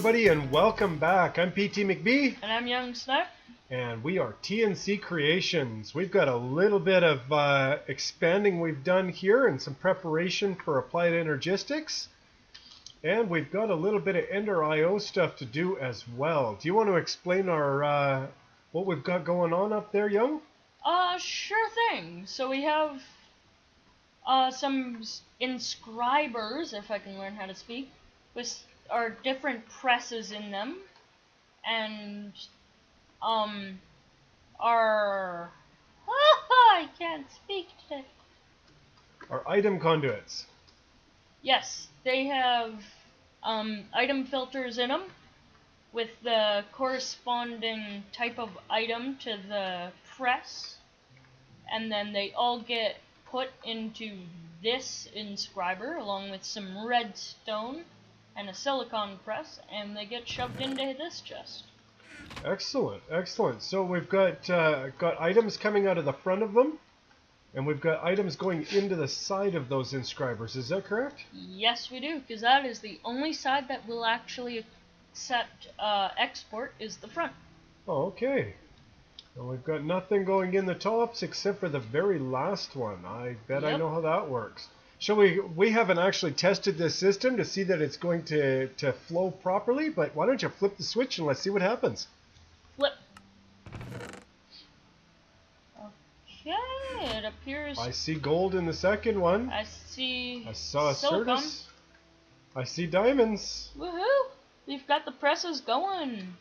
everybody, and welcome back. I'm PT McBee. And I'm youngsnipe. And we are TNC Creations. We've got a little bit of expanding we've done here and some preparation for applied Energistics. And we've got a little bit of Ende IO stuff to do as well. Do you want to explain our what we've got going on up there, Young? Sure thing. So we have some inscribers, if I can learn how to speak, with our different presses in them, and our I can't speak today. Our item conduits. Yes, they have item filters in them with the corresponding type of item to the press, and then they all get put into this inscriber along with some redstone and a silicon press, and they get shoved into this chest. Excellent, excellent. So we've got items coming out of the front of them, and we've got items going into the side of those inscribers. Is that correct? Yes, we do, because that is the only side that will actually accept export is the front. Oh, okay. And we've got nothing going in the tops except for the very last one. I bet I know how that works. Shall we haven't actually tested this system to see that it's going to flow properly, but why don't you flip the switch and let's see what happens. Flip. Okay, it appears... I see gold in the second one. I saw silicon. Certus. I see diamonds. Woohoo! We've got the presses going.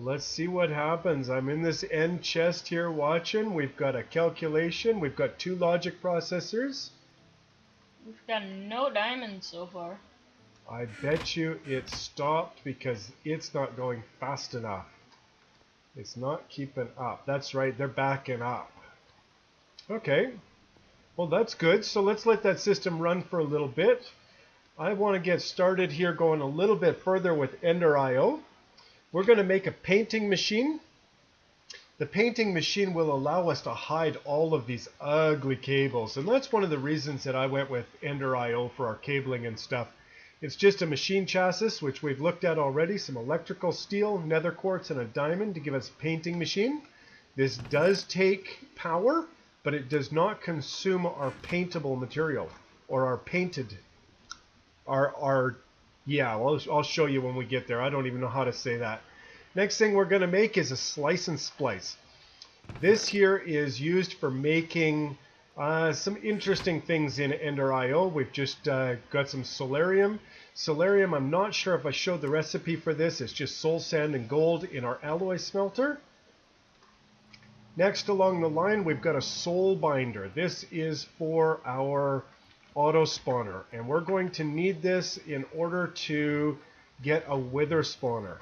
Let's see what happens. I'm in this end chest here watching. We've got a calculation. We've got 2 logic processors. We've got no diamonds so far. I bet you it stopped because it's not going fast enough. It's not keeping up. That's right, they're backing up. Okay. Well, that's good. So let's let that system run for a little bit. I want to get started here going a little bit further with Ende IO. We're going to make a painting machine. The painting machine will allow us to hide all of these ugly cables, and that's one of the reasons that I went with Ende IO for our cabling and stuff. It's just a machine chassis, which we've looked at already, some electrical steel, nether quartz, and a diamond to give us a painting machine. This does take power, but it does not consume our paintable material, or our painted, yeah, I'll show you when we get there. I don't even know how to say that. Next thing we're going to make is a slice and splice. This here is used for making some interesting things in Ende IO. We've just got some solarium. Solarium, I'm not sure if I showed the recipe for this. It's just soul sand and gold in our alloy smelter. Next along the line, we've got a soul binder. This is for our auto spawner, and we're going to need this in order to get a wither spawner.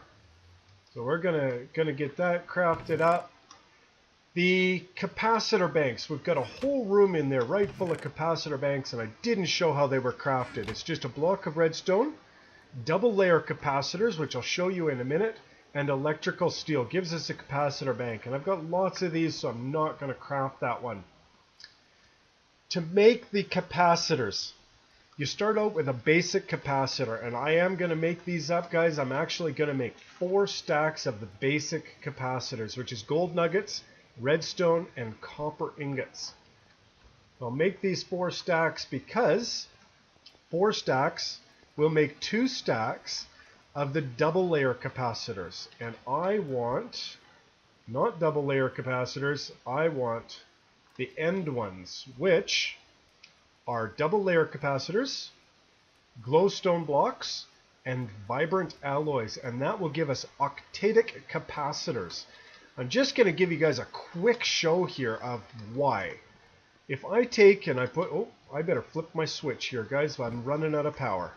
So we're gonna get that crafted up. The capacitor banks, we've got a whole room in there right full of capacitor banks, and I didn't show how they were crafted. It's just a block of redstone, double layer capacitors, which I'll show you in a minute, and electrical steel gives us a capacitor bank. And I've got lots of these, so I'm not going to craft that one. To make the capacitors, you start out with a basic capacitor, and I am going to make these up, guys. I'm actually going to make 4 stacks of the basic capacitors, which is gold nuggets, redstone, and copper ingots. I'll make these 4 stacks because 4 stacks will make 2 stacks of the double layer capacitors. And I want, not double layer capacitors, I want the end ones, which are double layer capacitors, glowstone blocks, and vibrant alloys, and that will give us octadic capacitors. I'm just going to give you guys a quick show here of why. If I take and I put, oh, I better flip my switch here, guys, I'm running out of power.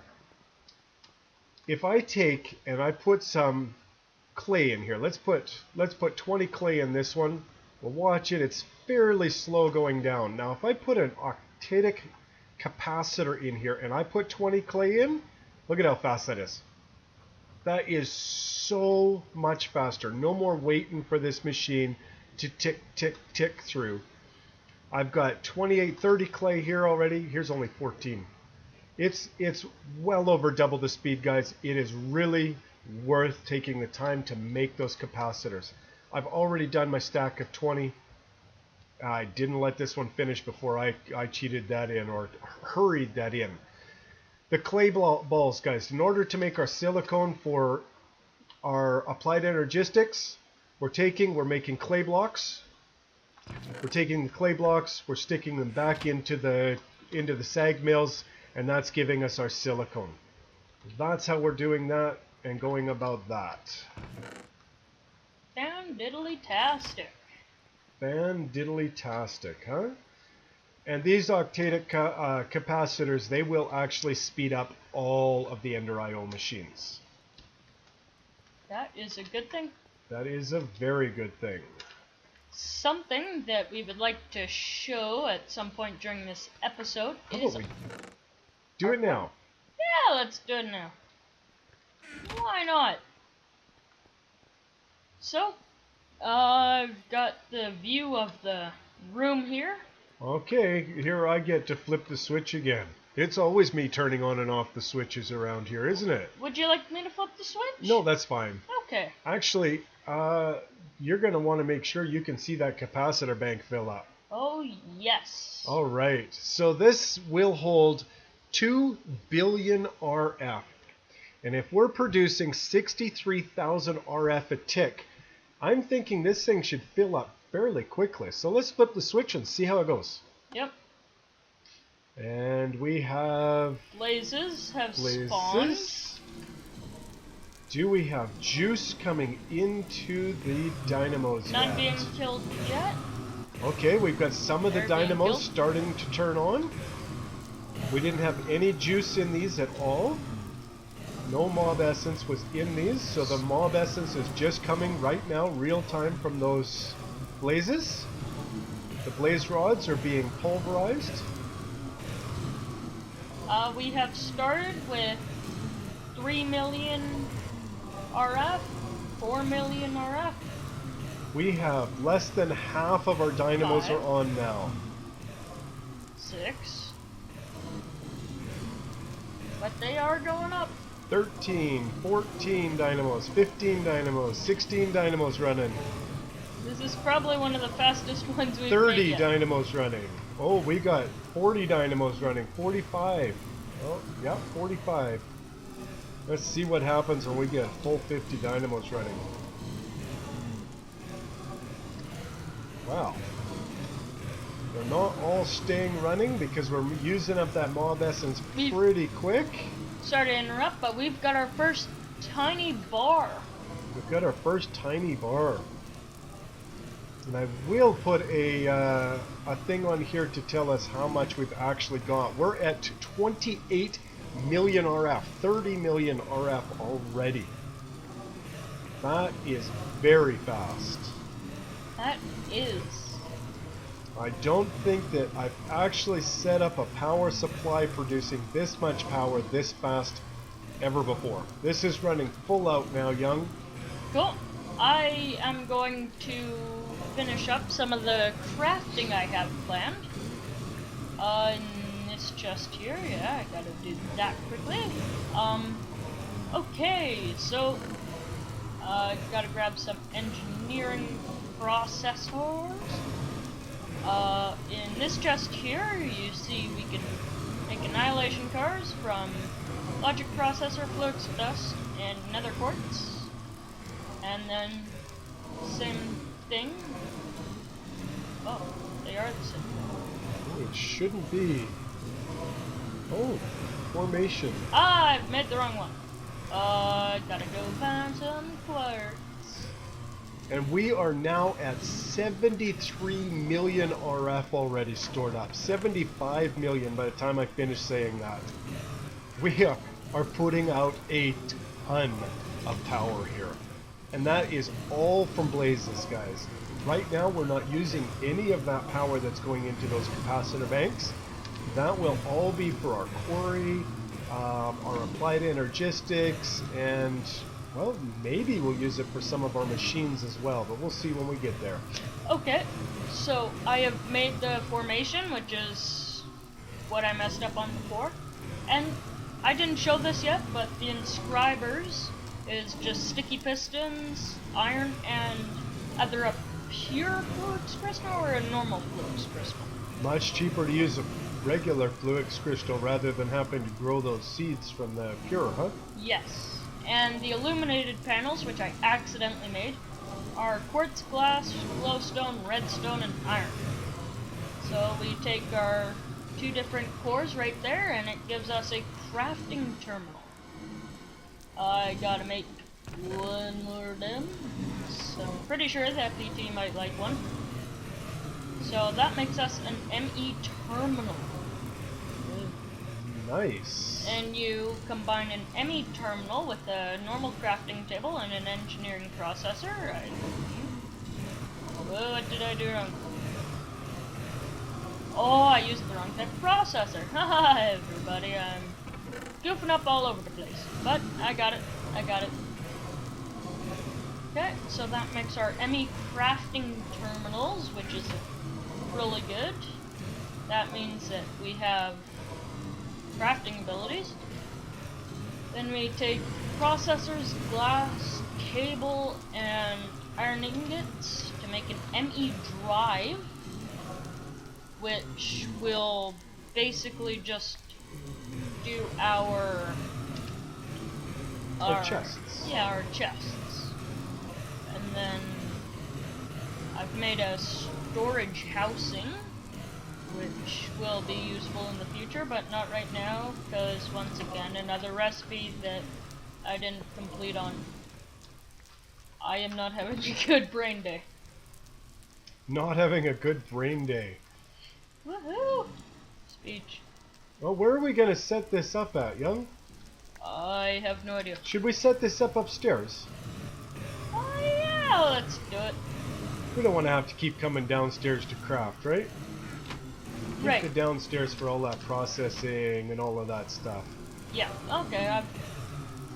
If I take and I put some clay in here, let's put 20 clay in this one. We'll watch it, it's fairly slow going down. Now if I put an octadic capacitor in here and I put 20 clay in, look at how fast that is. That is so much faster. No more waiting for this machine to tick, tick, tick through. I've got 28, 30 clay here already. Here's only 14. It's well over double the speed, guys. It is really worth taking the time to make those capacitors. I've already done my stack of 20. I didn't let this one finish before I cheated that in or hurried that in. The clay balls, guys. In order to make our silicone for our applied energistics, we're making clay blocks. We're taking the clay blocks, we're sticking them back into the sag mills, and that's giving us our silicone. That's how we're doing that and going about that. Fan-diddly-tastic. Fan-diddly-tastic, huh? And these octadic capacitors, they will actually speed up all of the Ende IO machines. That is a good thing. That is a very good thing. Something that we would like to show at some point during this episode is... How about we do it now? Yeah, let's do it now. Why not? So, I've got the view of the room here. Okay, here I get to flip the switch again. It's always me turning on and off the switches around here, isn't it? Would you like me to flip the switch? No, that's fine. Okay. Actually, you're going to want to make sure you can see that capacitor bank fill up. Oh, yes. All right. So this will hold 2 billion RF. And if we're producing 63,000 RF a tick, I'm thinking this thing should fill up fairly quickly. So let's flip the switch and see how it goes. Yep. And we have... Blazes have spawned. Do we have juice coming into the dynamos None yet? being killed yet. Okay, we've got some of the They're being dynamos killed. starting to turn on. We didn't have any juice in these at all. No mob essence was in these, so the mob essence is just coming right now, real time from those blazes. The blaze rods are being pulverized. We have started with 3 million RF, 4 million RF. We have less than half of our dynamos 5. are on now. 6. But they are going up. 13, 14 dynamos, 15 dynamos, 16 dynamos running. This is probably one of the fastest ones we've 30 made yet. dynamos running. Oh, we got 40 dynamos running. 45. Oh, yeah, 45. Let's see what happens when we get full 50 dynamos running. Wow. They're not all staying running because we're using up that mob essence pretty quick. Sorry to interrupt, but we've got our first tiny bar. We've got our first tiny bar. And I will put a thing on here to tell us how much we've actually got. We're at 28 million RF, 30 million RF already. That is very fast. That is. I don't think that I've actually set up a power supply producing this much power this fast ever before. This is running full out now, Young. Cool. I am going to finish up some of the crafting I have planned. In this chest here, yeah, I gotta do that quickly. Okay, so, gotta grab some engineering processors. In this chest here, you see we can make annihilation cars from logic processor, flux, dust, and nether quartz. And then, same thing. Oh, they are the same. Oh, it shouldn't be. Oh, formation. Ah, I've made the wrong one. Gotta go find some quartz. And we are now at 73 million RF already stored up. 75 million by the time I finish saying that. We are putting out a ton of power here. And that is all from blazes, guys. Right now we're not using any of that power that's going into those capacitor banks. That will all be for our quarry, our applied energistics, and well, maybe we'll use it for some of our machines as well, but we'll see when we get there. Okay, so I have made the formation, which is what I messed up on before. And I didn't show this yet, but the inscribers is just sticky pistons, iron, and either a pure flux crystal or a normal flux crystal. Much cheaper to use a regular flux crystal rather than having to grow those seeds from the pure, huh? Yes. And the illuminated panels, which I accidentally made, are quartz glass, glowstone, redstone, and iron. So we take our 2 different cores right there, and it gives us a crafting terminal. I gotta make 1 more of them, so I'm pretty sure the FPT might like one. So that makes us an ME terminal. Nice. And you combine an ME terminal with a normal crafting table and an engineering processor. What did I do wrong? Oh, I used the wrong type of processor. Haha, everybody, I'm goofing up all over the place. But I got it. I got it. Okay, so that makes our ME crafting terminals, which is really good. That means that we have crafting abilities. Then we take processors, glass, cable, and iron ingots to make an ME drive, which will basically just do our chests. Yeah, our chests. And then I've made a storage housing, which will be useful in the future, but not right now, because once again, another recipe that I didn't complete on. I am not having a good brain day. Not having a good brain day. Woohoo! Speech. Well, where are we going to set this up at, Young? I have no idea. Should we set this up upstairs? Oh yeah, let's do it. We don't want to have to keep coming downstairs to craft, right? Right. Keep the downstairs for all that processing and all of that stuff. Yeah, okay,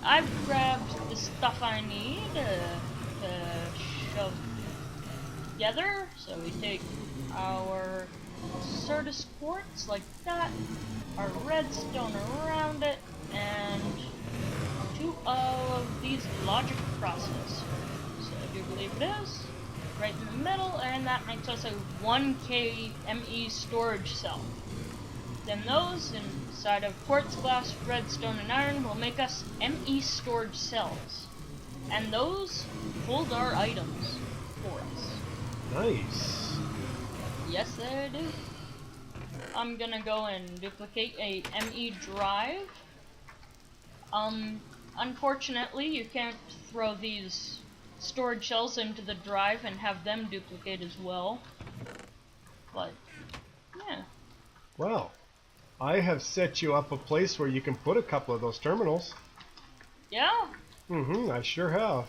I've grabbed the stuff I need to shove together. So we take our Certus quartz like that, our redstone around it, and 2 of these logic processors. So I do believe it is. Right in the middle, and that makes us a 1K ME storage cell. Then those, inside of quartz, glass, redstone, and iron, will make us ME storage cells. And those hold our items for us. Nice. Yes, they do. I'm gonna go and duplicate a ME drive. Unfortunately, you can't throw these storage shells into the drive and have them duplicate as well. But, yeah. Wow. I have set you up a place where you can put a couple of those terminals. Yeah? I sure have.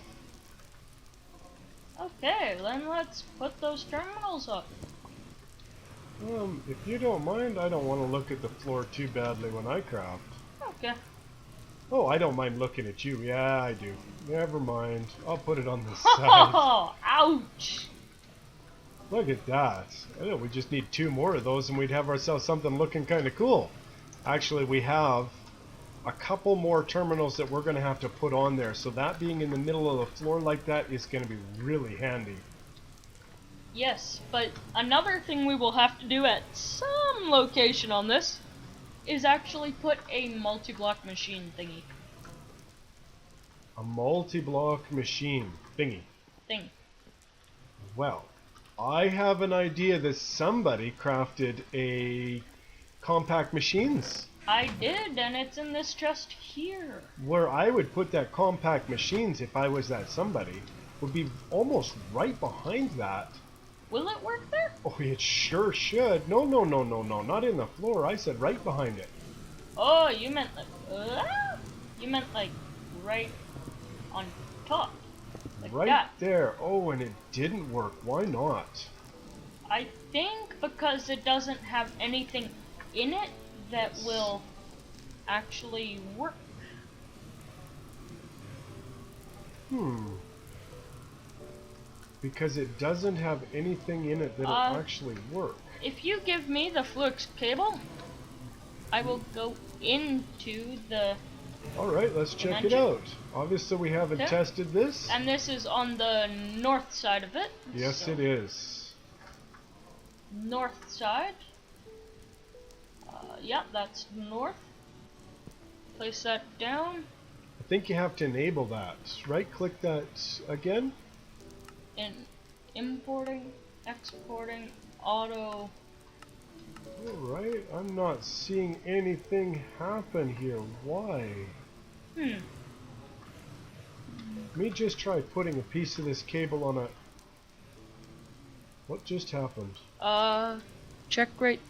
Okay, then let's put those terminals up. If you don't mind, I don't want to look at the floor too badly when I craft. Okay. Oh, I don't mind looking at you. Yeah, I do. Never mind. I'll put it on the side. Oh, ouch! Look at that. I know we just need 2 more of those and we'd have ourselves something looking kind of cool. Actually, we have a couple more terminals that we're going to have to put on there. So that being in the middle of the floor like that is going to be really handy. Yes, but another thing we will have to do at some location on this is actually put a multi-block machine thingy. A multi-block machine thingy. Thing. Well, I have an idea that somebody crafted a compact machines. I did, and it's in this chest here. Where I would put that compact machines if I was that somebody would be almost right behind that. Will it work there? Oh, it sure should. No, not in the floor. I said right behind it. Oh, you meant like right on top. Like right that. there. Oh, and it didn't work. Why not? I think because it doesn't have anything in it that will actually work. Because it doesn't have anything in it that'll actually work. If you give me the flux cable, I will go into the Alright, let's check it dimension. out. Obviously we haven't Okay. tested this. And this is on the north side of it. Yes, so it is. North side. Yeah, that's north. Place that down. I think you have to enable that. Right click that again. And importing, exporting, auto. Alright, I'm not seeing anything happen here. Why? Let me just try putting a piece of this cable on a... What just happened? Check right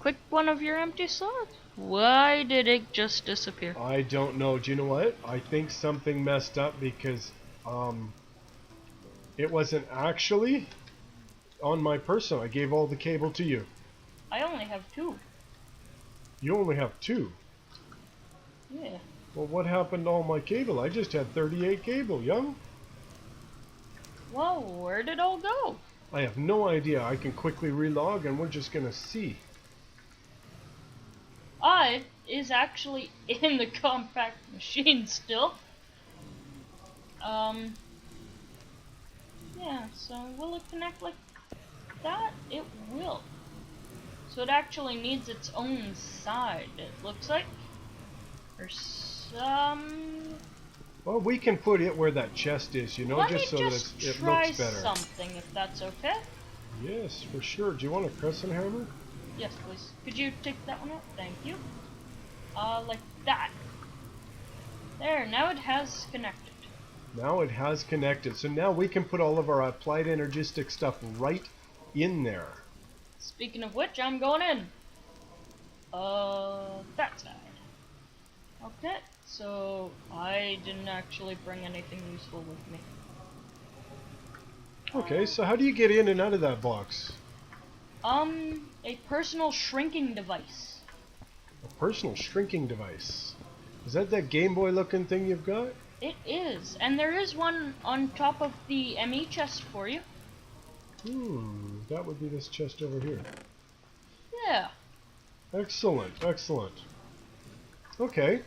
quick one of your empty slots. Why did it just disappear? I don't know. Do you know what? I think something messed up because it wasn't actually on my personal. I gave all the cable to you. I only have 2. You only have 2. Yeah. Well, what happened to all my cable? I just had 38 cable, young. Well, where did it all go? I have no idea. I can quickly relog and we're just gonna see. It is actually in the compact machine still. Yeah, so will it connect like that? It will. So it actually needs its own side, it looks like. Or some... Well, we can put it where that chest is, you know, Let just me so just that it try looks better. something, if that's okay. Yes, for sure. Do you want a crescent hammer? Yes, please. Could you take that one out? Thank you. Like that. There, now it has connected. Now it has connected. So now we can put all of our applied energistic stuff right in there. Speaking of which, I'm going in. That side. Okay, so I didn't actually bring anything useful with me. Okay, so how do you get in and out of that box? A personal shrinking device. A personal shrinking device. Is that Game Boy looking thing you've got? It is, and there is one on top of the ME chest for you. That would be this chest over here. Yeah. Excellent, excellent. Okay.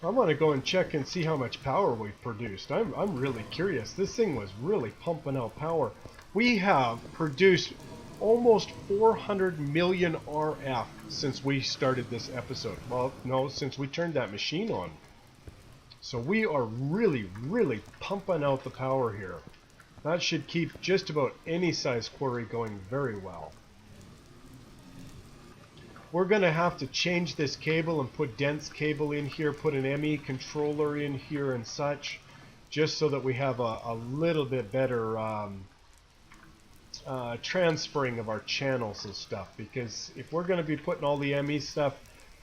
I want to go and check and see how much power we've produced. I'm really curious. This thing was really pumping out power. We have produced almost 400 million RF since we started this episode. Well, no, since we turned that machine on. So we are really, really pumping out the power here. That should keep just about any size quarry going very well. We're going to have to change this cable and put dense cable in here, put an ME controller in here and such, just so that we have a little bit better transferring of our channels and stuff. Because if we're going to be putting all the ME stuff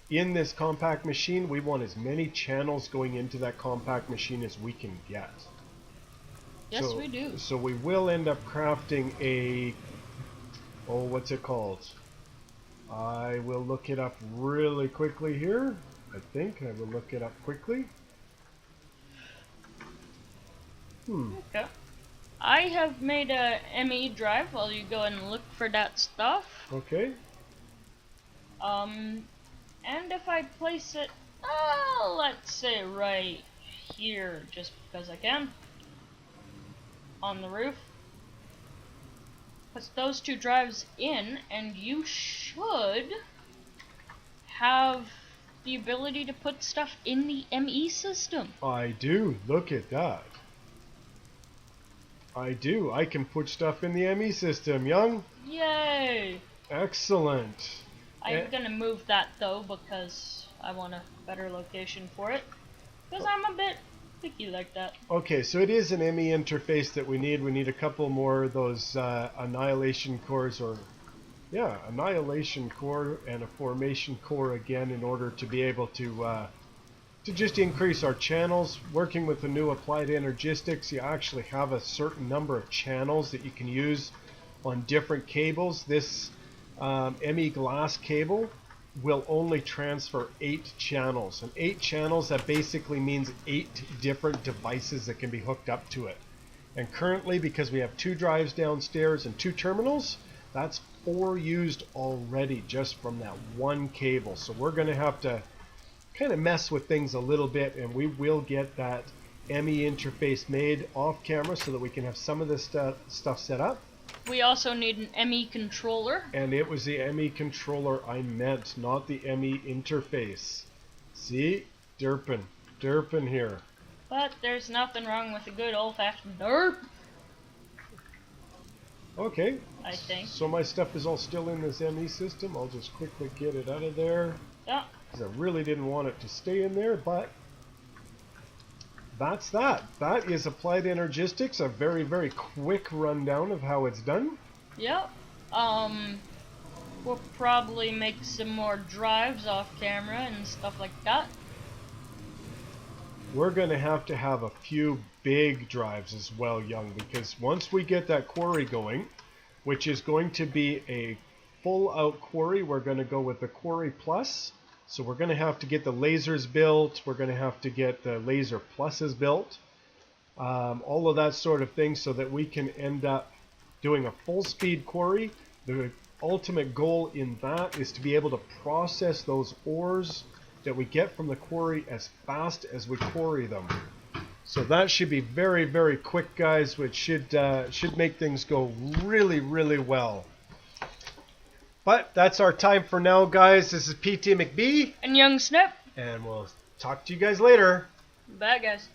in this compact machine, we want as many channels going into that compact machine as we can get. Yes, we do. So we will end up crafting a... Oh, what's it called? I will look it up really quickly here. I think I will look it up quickly. Okay. I have made a ME drive while you go and look for that stuff. Okay. And if I place it, let's say right here, just because I can, on the roof. Put those 2 drives in, and you should have the ability to put stuff in the ME system. I do. Look at that. I do. I can put stuff in the ME system, young. Yay! Excellent. I'm gonna move that though because I want a better location for it. Because I'm a bit picky like that. Okay, so it is an ME interface that we need. We need a couple more of those annihilation cores, or yeah, annihilation core and a formation core again, in order to be able to just increase our channels. Working with the new applied energistics, you actually have a certain number of channels that you can use on different cables. This ME glass cable will only transfer 8 channels, and 8 channels, that basically means 8 different devices that can be hooked up to it. And currently, because we have 2 drives downstairs and 2 terminals, that's 4 used already just from that one cable. So we're going to have to kind of mess with things a little bit, and we will get that ME interface made off camera so that we can have some of this stuff set up. We also need an ME controller. And it was the ME controller I meant, not the ME interface. See? Derpin here. But there's nothing wrong with a good old-fashioned derp. Okay. I think. So my stuff is all still in this ME system. I'll just quickly get it out of there. Yeah. Because I really didn't want it to stay in there, but that's that. That is Applied Energistics, a very, very quick rundown of how it's done. Yep. We'll probably make some more drives off camera and stuff like that. We're going to have a few big drives as well, Young, because once we get that quarry going, which is going to be a full-out quarry, we're going to go with the Quarry Plus. So we're going to have to get the lasers built, we're going to have to get the laser pluses built, all of that sort of thing, so that we can end up doing a full-speed quarry. The ultimate goal in that is to be able to process those ores that we get from the quarry as fast as we quarry them. So that should be very, very quick, guys, which should make things go really, really well. But that's our time for now, guys. This is PT McBee. And youngsnipe. And we'll talk to you guys later. Bye, guys.